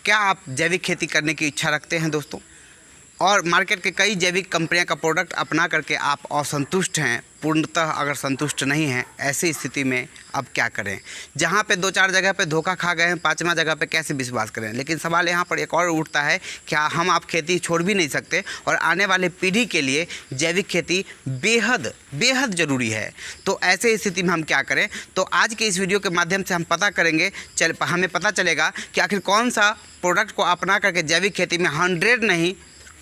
क्या आप जैविक खेती करने की इच्छा रखते हैं दोस्तों? और मार्केट के कई जैविक कंपनियों का प्रोडक्ट अपना करके आप असंतुष्ट हैं, पूर्णतः अगर संतुष्ट नहीं हैं, ऐसी स्थिति में अब क्या करें? जहाँ पे 2-4 जगह पे धोखा खा गए हैं, 5वां जगह पे कैसे विश्वास करें? लेकिन सवाल यहाँ पर एक और उठता है, क्या हम आप खेती छोड़ भी नहीं सकते? और आने वाले पीढ़ी के लिए जैविक खेती बेहद बेहद ज़रूरी है। तो ऐसे स्थिति में हम क्या करें? तो आज के इस वीडियो के माध्यम से हम पता करेंगे, हमें पता चलेगा कि आखिर कौन सा प्रोडक्ट को अपना करके जैविक खेती में 100 नहीं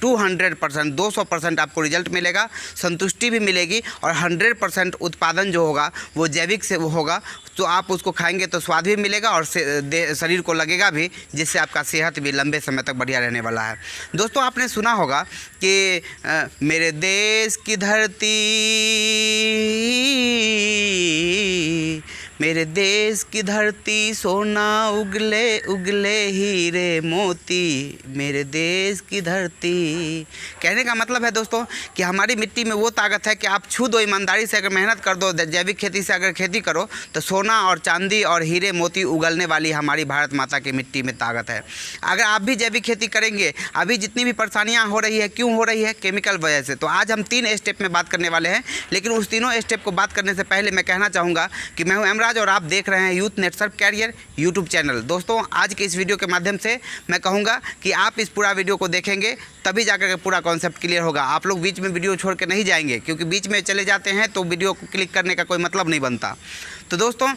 200%, 200% आपको रिजल्ट मिलेगा, संतुष्टि भी मिलेगी और 100% उत्पादन जो होगा वो जैविक से होगा। तो आप उसको खाएंगे तो स्वाद भी मिलेगा और शरीर को लगेगा भी, जिससे आपका सेहत भी लंबे समय तक बढ़िया रहने वाला है। दोस्तों, आपने सुना होगा कि मेरे देश की धरती, मेरे देश की धरती सोना उगले उगले हीरे मोती, मेरे देश की धरती। कहने का मतलब है दोस्तों कि हमारी मिट्टी में वो ताकत है कि आप छू दो, ईमानदारी से अगर मेहनत कर दो, जैविक खेती से अगर खेती करो तो सोना और चांदी और हीरे मोती उगलने वाली हमारी भारत माता की मिट्टी में ताकत है। अगर आप भी जैविक खेती करेंगे, अभी जितनी भी परेशानियाँ हो रही है, क्यों हो रही है? केमिकल वजह से। तो आज हम 3 स्टेप में बात करने वाले हैं, लेकिन उस तीनों स्टेप को बात करने से पहले मैं कहना चाहूँगा कि मैं हूँ एमराज और आप देख रहे हैं यूथ नेट सर्व कैरियर यूट्यूब चैनल। दोस्तों, आज के इस वीडियो के माध्यम से मैं कहूँगा कि आप इस पूरा वीडियो को देखेंगे तभी जाकर के पूरा कॉन्सेप्ट क्लियर होगा। आप लोग बीच में वीडियो छोड़ के नहीं जाएंगे, क्योंकि बीच में चले जाते हैं तो वीडियो को क्लिक करने का कोई मतलब नहीं बनता। तो दोस्तों,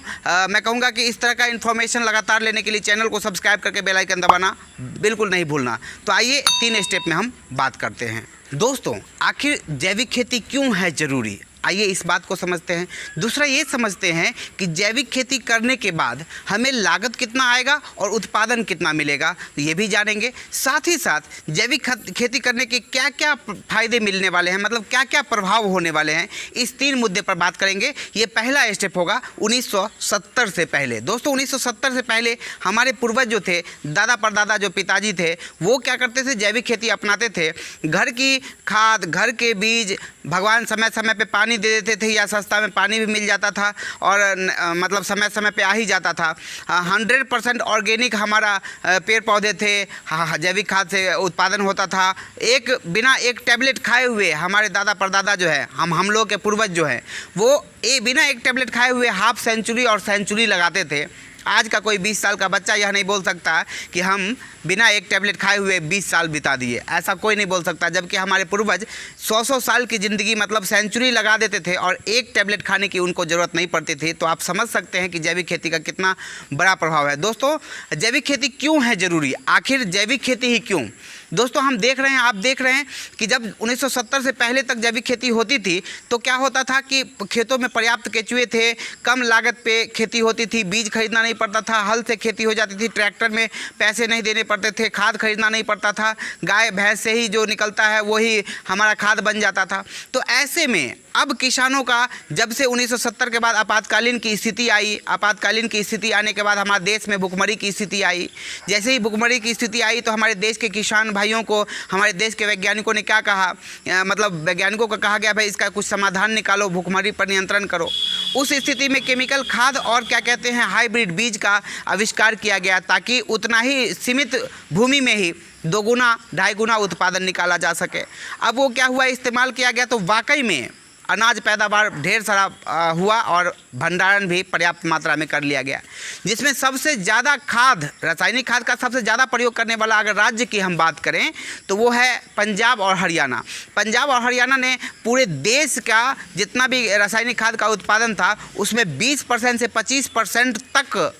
मैं कहूँगा कि इस तरह का इन्फॉर्मेशन लगातार लेने के लिए चैनल को सब्सक्राइब करके बेल आइकन दबाना बिल्कुल नहीं भूलना। तो आइए 3 स्टेप में हम बात करते हैं। दोस्तों, आखिर जैविक खेती क्यों है ज़रूरी? आइए इस बात को समझते हैं। दूसरा ये समझते हैं कि जैविक खेती करने के बाद हमें लागत कितना आएगा और उत्पादन कितना मिलेगा, तो ये भी जानेंगे। साथ ही साथ जैविक खेती करने के क्या क्या फ़ायदे मिलने वाले हैं, मतलब क्या क्या प्रभाव होने वाले हैं, इस 3 मुद्दे पर बात करेंगे। ये पहला स्टेप होगा 1970 से पहले। दोस्तों, 1970 से पहले हमारे पूर्वज जो थे, दादा परदादा जो पिताजी थे, वो क्या करते थे? जैविक खेती अपनाते थे। घर की खाद, घर के बीज, भगवान समय समय पे पानी दे देते थे या सस्ता में पानी भी मिल जाता था और मतलब समय समय पे आ ही जाता था। 100% ऑर्गेनिक हमारा पेड़ पौधे थे, जैविक खाद से उत्पादन होता था। बिना एक टैबलेट खाए हुए हमारे दादा परदादा जो है, हम लोग के पूर्वज जो हैं, वो बिना एक टैबलेट खाए हुए हाफ सेंचुरी और सेंचुरी लगाते थे। आज का कोई 20 साल का बच्चा यह नहीं बोल सकता कि हम बिना एक टैबलेट खाए हुए 20 साल बिता दिए, ऐसा कोई नहीं बोल सकता। जबकि हमारे पूर्वज 100 साल की ज़िंदगी, मतलब सेंचुरी लगा देते थे और एक टैबलेट खाने की उनको ज़रूरत नहीं पड़ती थी। तो आप समझ सकते हैं कि जैविक खेती का कितना बड़ा प्रभाव है। दोस्तों, जैविक खेती क्यों है ज़रूरी? आखिर जैविक खेती ही क्यों? दोस्तों, हम देख रहे हैं, आप देख रहे हैं कि जब 1970 से पहले तक जैविक खेती होती थी तो क्या होता था कि खेतों में पर्याप्त केंचुए थे, कम लागत पे खेती होती थी, बीज खरीदना नहीं पड़ता था, हल से खेती हो जाती थी, ट्रैक्टर में पैसे नहीं देने पड़ते थे, खाद खरीदना नहीं पड़ता था, गाय भैंस से ही जो निकलता है वही हमारा खाद बन जाता था। तो ऐसे में अब किसानों का, जब से 1970 के बाद आपातकालीन की स्थिति आई, आपातकालीन की स्थिति आने के बाद हमारे देश में भुखमरी की स्थिति आई। जैसे ही भुखमरी की स्थिति आई तो हमारे देश के किसान भाइयों को, हमारे देश के वैज्ञानिकों ने क्या कहा, मतलब वैज्ञानिकों को कहा गया, भाई इसका कुछ समाधान निकालो, भुखमरी पर नियंत्रण करो। उस स्थिति में केमिकल खाद और क्या कहते हैं हाइब्रिड बीज का आविष्कार किया गया, ताकि उतना ही सीमित भूमि में ही 2 गुना 2.5 गुना उत्पादन निकाला जा सके। अब वो क्या हुआ, इस्तेमाल किया गया तो वाकई में अनाज पैदावार ढेर सारा हुआ और भंडारण भी पर्याप्त मात्रा में कर लिया गया। जिसमें सबसे ज़्यादा खाद, रासायनिक खाद का सबसे ज़्यादा प्रयोग करने वाला अगर राज्य की हम बात करें तो वो है पंजाब और हरियाणा। पंजाब और हरियाणा ने पूरे देश का जितना भी रासायनिक खाद का उत्पादन था उसमें 20% से 25% तक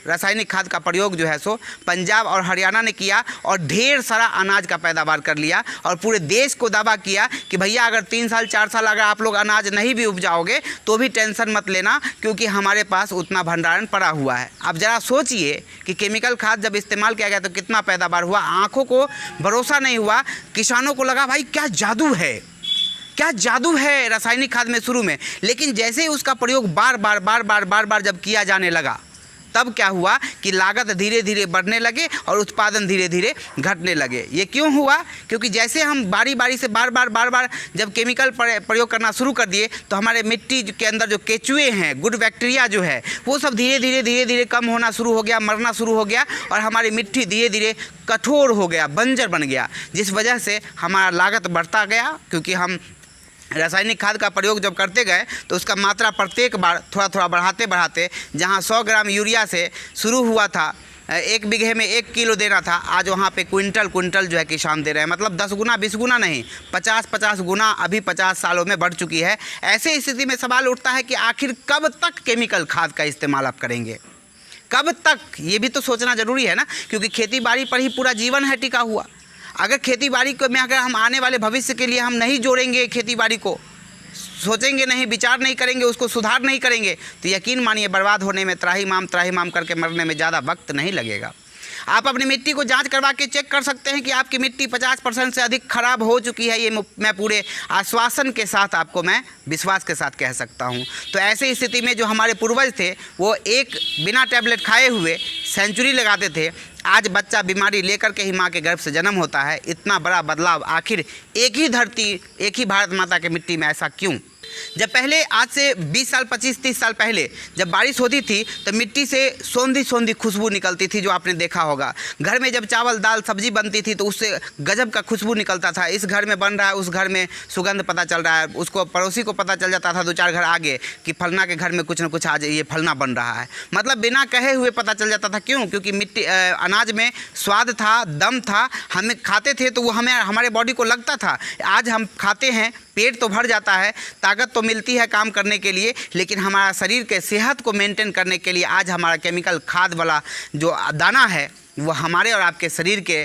रासायनिक खाद का प्रयोग जो है सो पंजाब और हरियाणा ने किया और ढेर सारा अनाज का पैदावार कर लिया और पूरे देश को दावा किया कि भैया अगर 3 साल 4 साल अगर आप लोग अनाज नहीं भी उपजाओगे तो भी टेंशन मत लेना, क्योंकि हमारे पास उतना भंडारण पड़ा हुआ है। अब ज़रा सोचिए कि केमिकल खाद जब इस्तेमाल किया गया तो कितना पैदावार हुआ। आँखों को भरोसा नहीं हुआ, किसानों को लगा भाई क्या जादू है, क्या जादू है रासायनिक खाद में शुरू में। लेकिन जैसे ही उसका प्रयोग बार बार जब किया जाने लगा तब क्या हुआ कि लागत धीरे धीरे बढ़ने लगे और उत्पादन धीरे धीरे घटने लगे। ये क्यों हुआ? क्योंकि जैसे हम बारी बारी से बार बार जब केमिकल प्रयोग करना शुरू कर दिए तो हमारे मिट्टी के अंदर जो केचुए हैं, गुड बैक्टीरिया जो है, वो सब धीरे धीरे कम होना शुरू हो गया, मरना शुरू हो गया और हमारी मिट्टी धीरे धीरे कठोर हो गया, बंजर बन गया, जिस वजह से हमारा लागत बढ़ता गया। क्योंकि हम रासायनिक खाद का प्रयोग जब करते गए तो उसका मात्रा प्रत्येक बार थोड़ा बढ़ाते जहां 100 ग्राम यूरिया से शुरू हुआ था, 1 बीघे में 1 किलो देना था, आज वहाँ पे क्विंटल जो है किसान दे रहे हैं। मतलब 10 गुना 20 गुना नहीं, 50 गुना अभी 50 सालों में बढ़ चुकी है। ऐसे स्थिति में सवाल उठता है कि आखिर कब तक केमिकल खाद का इस्तेमाल आप करेंगे, कब तक? ये भी तो सोचना ज़रूरी है ना, क्योंकि खेती बाड़ी पर ही पूरा जीवन है टिका हुआ। अगर खेती बाड़ी को में अगर हम आने वाले भविष्य के लिए हम नहीं जोड़ेंगे, खेती बाड़ी को सोचेंगे नहीं, विचार नहीं करेंगे, उसको सुधार नहीं करेंगे, तो यकीन मानिए बर्बाद होने में त्राहिमाम करके मरने में ज़्यादा वक्त नहीं लगेगा। आप अपनी मिट्टी को जांच करवा के चेक कर सकते हैं कि आपकी मिट्टी 50% से अधिक खराब हो चुकी है। ये मैं पूरे आश्वासन के साथ आपको मैं विश्वास के साथ कह सकता हूँ। तो ऐसी स्थिति में जो हमारे पूर्वज थे वो एक बिना टैबलेट खाए हुए सेंचुरी लगाते थे। आज बच्चा बीमारी लेकर के ही माँ के गर्भ से जन्म होता है। इतना बड़ा बदलाव आखिर एक ही धरती, एक ही भारत माता की मिट्टी में ऐसा क्यों? जब पहले आज से 20 साल 25-30 साल पहले जब बारिश होती थी तो मिट्टी से सोंधी खुशबू निकलती थी, जो आपने देखा होगा। घर में जब चावल दाल सब्जी बनती थी तो उससे गजब का खुशबू निकलता था। इस घर में बन रहा है, उस घर में सुगंध पता चल रहा है, उसको पड़ोसी को पता चल जाता था 2-4 घर आगे कि फलना के घर में कुछ न कुछ आज ये फलना बन रहा है। मतलब बिना कहे हुए पता चल जाता था। क्यों? क्योंकि मिट्टी अनाज में स्वाद था, दम था, हमें खाते थे तो वो हमारे बॉडी को लगता था। आज हम खाते हैं, पेट तो भर जाता है, ताकत तो मिलती है काम करने के लिए, लेकिन हमारा शरीर के सेहत को मेंटेन करने के लिए आज हमारा केमिकल खाद वाला जो दाना है वो हमारे और आपके शरीर के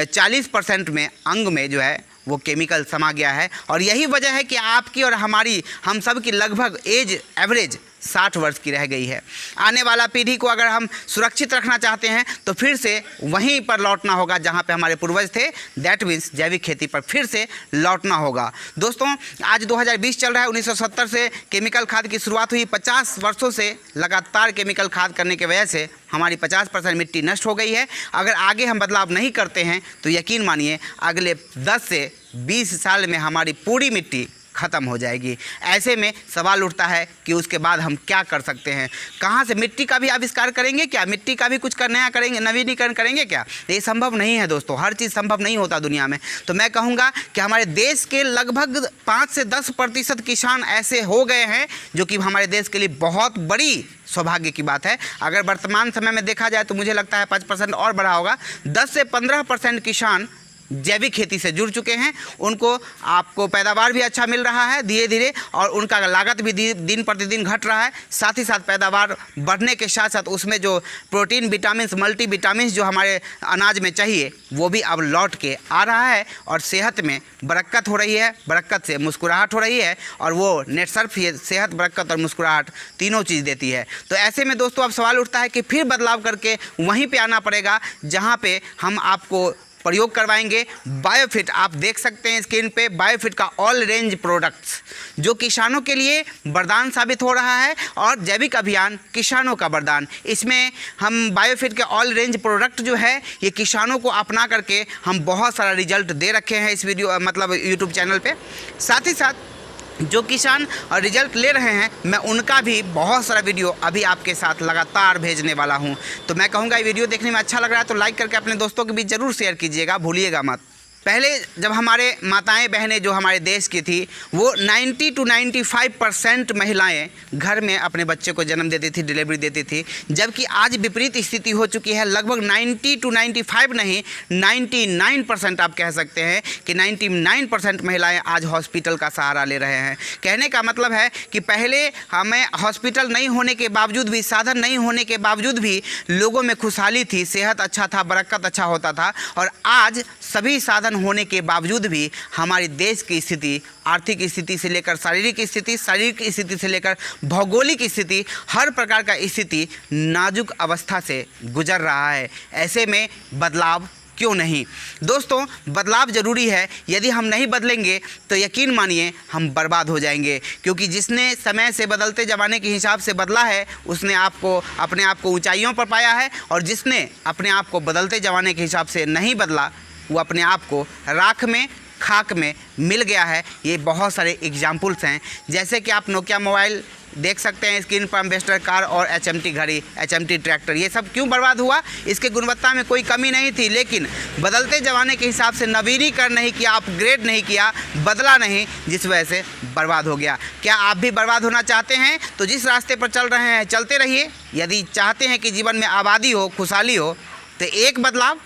40% में अंग में जो है वो केमिकल समा गया है। और यही वजह है कि आपकी और हमारी, हम सब की लगभग एज एवरेज 60 वर्ष की रह गई है। आने वाला पीढ़ी को अगर हम सुरक्षित रखना चाहते हैं तो फिर से वहीं पर लौटना होगा जहां पे हमारे पूर्वज थे। दैट मीन्स जैविक खेती पर फिर से लौटना होगा। दोस्तों, आज 2020 चल रहा है। 1970 से केमिकल खाद की शुरुआत हुई। 50 वर्षों से लगातार केमिकल खाद करने की वजह से हमारी 50% मिट्टी नष्ट हो गई है। अगर आगे हम बदलाव नहीं करते हैं तो यकीन मानिए अगले 10 से 20 साल में हमारी पूरी मिट्टी ख़त्म हो जाएगी। ऐसे में सवाल उठता है कि उसके बाद हम क्या कर सकते हैं? कहाँ से मिट्टी का भी आविष्कार करेंगे क्या? मिट्टी का भी कुछ नया करेंगे, नवीनीकरण करेंगे क्या? ये संभव नहीं है दोस्तों, हर चीज़ संभव नहीं होता दुनिया में। तो मैं कहूँगा कि हमारे देश के लगभग 5 से 10% किसान ऐसे हो गए हैं जो कि हमारे देश के लिए बहुत बड़ी सौभाग्य की बात है। अगर वर्तमान समय में देखा जाए तो मुझे लगता है 5% और बढ़ा होगा। 10 से 15% किसान जैविक खेती से जुड़ चुके हैं। उनको आपको पैदावार भी अच्छा मिल रहा है धीरे धीरे, और उनका लागत भी दिन प्रतिदिन घट रहा है। साथ ही साथ पैदावार बढ़ने के साथ साथ उसमें जो प्रोटीन, विटामिन, मल्टी विटामिन जो हमारे अनाज में चाहिए वो भी अब लौट के आ रहा है और सेहत में बरकत हो रही है। बरकत से मुस्कुराहट हो रही है और वो नेटसर्फ ये सेहत, बरकत और मुस्कुराहट तीनों चीज़ देती है। तो ऐसे में दोस्तों अब सवाल उठता है कि फिर बदलाव करके वहीं पे आना पड़ेगा जहाँ पे हम आपको प्रयोग करवाएंगे बायोफिट। आप देख सकते हैं स्क्रीन पे बायोफिट का ऑल रेंज प्रोडक्ट्स जो किसानों के लिए वरदान साबित हो रहा है, और जैविक अभियान किसानों का वरदान। इसमें हम बायोफिट के ऑल रेंज प्रोडक्ट जो है ये किसानों को अपना करके हम बहुत सारा रिजल्ट दे रखे हैं इस वीडियो मतलब यूट्यूब चैनल पे। साथ ही साथ जो किसान रिजल्ट ले रहे हैं मैं उनका भी बहुत सारा वीडियो अभी आपके साथ लगातार भेजने वाला हूं। तो मैं कहूँगा ये वीडियो देखने में अच्छा लग रहा है तो लाइक करके अपने दोस्तों के बीच ज़रूर शेयर कीजिएगा, भूलिएगा मत। पहले जब हमारे माताएं बहनें जो हमारे देश की थी वो 90 to 95% महिलाएं घर में अपने बच्चे को जन्म देती थी, डिलीवरी देती थी, जबकि आज विपरीत स्थिति हो चुकी है। लगभग 90 to 95 नहीं 99% आप कह सकते हैं कि 99% महिलाएं आज हॉस्पिटल का सहारा ले रहे हैं। कहने का मतलब है कि पहले हमें हॉस्पिटल नहीं होने के बावजूद भी, साधन नहीं होने के बावजूद भी लोगों में खुशहाली थी, सेहत अच्छा था, बरकत अच्छा होता था, और आज सभी साधन होने के बावजूद भी हमारी देश की स्थिति, आर्थिक स्थिति से लेकर शारीरिक स्थिति से लेकर भौगोलिक स्थिति, हर प्रकार का स्थिति नाजुक अवस्था से गुजर रहा है। ऐसे में बदलाव क्यों नहीं। दोस्तों, बदलाव ज़रूरी है। यदि हम नहीं बदलेंगे तो यकीन मानिए हम बर्बाद हो जाएंगे, क्योंकि जिसने समय से बदलते ज़माने के हिसाब से बदला है उसने अपने आप को ऊंचाइयों पर पाया है, और जिसने अपने आप को बदलते ज़माने के हिसाब से नहीं बदला वो अपने आप को राख में, खाक में मिल गया है। ये बहुत सारे एग्जाम्पल्स हैं, जैसे कि आप नोकिया मोबाइल देख सकते हैं स्क्रीन पर, एम्बेसडर कार और HMT घड़ी, HMT ट्रैक्टर, ये सब क्यों बर्बाद हुआ? इसके गुणवत्ता में कोई कमी नहीं थी, लेकिन बदलते ज़माने के हिसाब से नवीनीकरण नहीं किया, अपग्रेड नहीं किया, बदला नहीं, जिस वजह से बर्बाद हो गया। क्या आप भी बर्बाद होना चाहते हैं? तो जिस रास्ते पर चल रहे हैं चलते रहिए। यदि चाहते हैं कि जीवन में आबादी हो, खुशहाली हो, तो एक बदलाव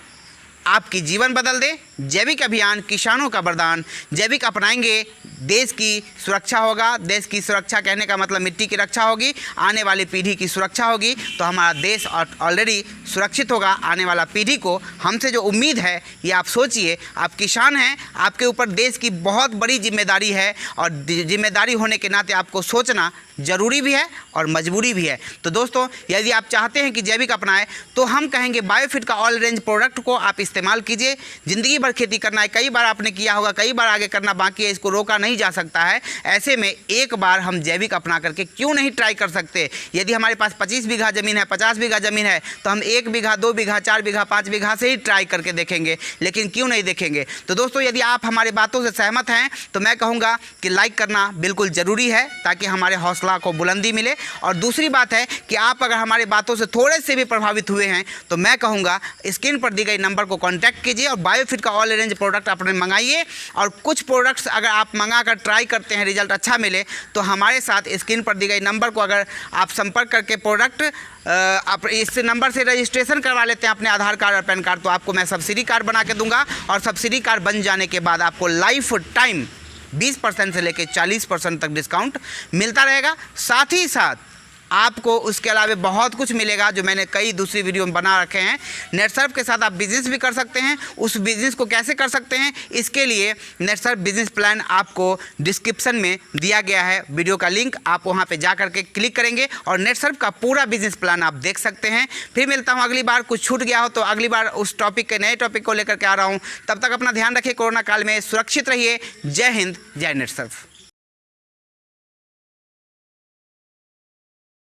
आपकी जीवन बदल दे। जैविक अभियान किसानों का वरदान। जैविक अपनाएंगे, देश की सुरक्षा होगा। देश की सुरक्षा कहने का मतलब मिट्टी की रक्षा होगी, आने वाली पीढ़ी की सुरक्षा होगी, तो हमारा देश ऑलरेडी सुरक्षित होगा। आने वाला पीढ़ी को हमसे जो उम्मीद है ये आप सोचिए। आप किसान हैं, आपके ऊपर देश की बहुत बड़ी जिम्मेदारी है, और जिम्मेदारी होने के नाते आपको सोचना ज़रूरी भी है और मजबूरी भी है। तो दोस्तों, यदि आप चाहते हैं कि जैविक अपनाएं तो हम कहेंगे बायोफिट का ऑल रेंज प्रोडक्ट को आप इस्तेमाल कीजिए। ज़िंदगी भर खेती करना है, कई बार आपने किया होगा, कई बार आगे करना बाकी है, इसको रोका नहीं जा सकता है। ऐसे में एक बार हम जैविक अपना करके क्यों नहीं ट्राई कर सकते? यदि हमारे पास 25 बीघा ज़मीन है, 50 बीघा ज़मीन है, तो हम 1 बीघा, 2 बीघा, 4 बीघा, 5 बीघा से ही ट्राई करके देखेंगे, लेकिन क्यों नहीं देखेंगे? तो दोस्तों, यदि आप हमारी बातों से सहमत हैं तो मैं कहूँगा कि लाइक करना बिल्कुल ज़रूरी है, ताकि हमारे हौसला को बुलंदी मिले। और दूसरी बात है कि आप अगर हमारी बातों से थोड़े से भी प्रभावित हुए हैं तो मैं कहूँगा स्क्रीन पर दी गई नंबर को कॉन्टैक्ट कीजिए और बायोफिट का ऑल रेंज प्रोडक्ट अपने मंगाइए। और कुछ प्रोडक्ट्स अगर आप मंगा कर ट्राई करते हैं, रिजल्ट अच्छा मिले, तो हमारे साथ स्क्रीन पर दी गई नंबर को अगर आप संपर्क करके प्रोडक्ट आप इस नंबर से रजिस्ट्रेशन करवा लेते हैं अपने आधार कार्ड और पैन कार्ड, तो आपको मैं सब्सिडी कार्ड बना के दूंगा। और सब्सिडी कार्ड बन जाने के बाद आपको लाइफ टाइम 20% से लेकर 40% तक डिस्काउंट मिलता रहेगा। साथ ही साथ आपको उसके अलावा बहुत कुछ मिलेगा जो मैंने कई दूसरी वीडियो में बना रखे हैं। नेटसर्फ के साथ आप बिज़नेस भी कर सकते हैं। उस बिज़नेस को कैसे कर सकते हैं, इसके लिए नेटसर्फ बिज़नेस प्लान आपको डिस्क्रिप्शन में दिया गया है, वीडियो का लिंक, आप वहां पे जा करके क्लिक करेंगे और नेटसर्फ का पूरा बिज़नेस प्लान आप देख सकते हैं। फिर मिलता हूं अगली बार। कुछ छूट गया हो तो अगली बार उस टॉपिक के नए टॉपिक को लेकर के आ रहा हूँ। तब तक अपना ध्यान रखिए, कोरोना काल में सुरक्षित रहिए। जय हिंद, जय नेटसर्फ।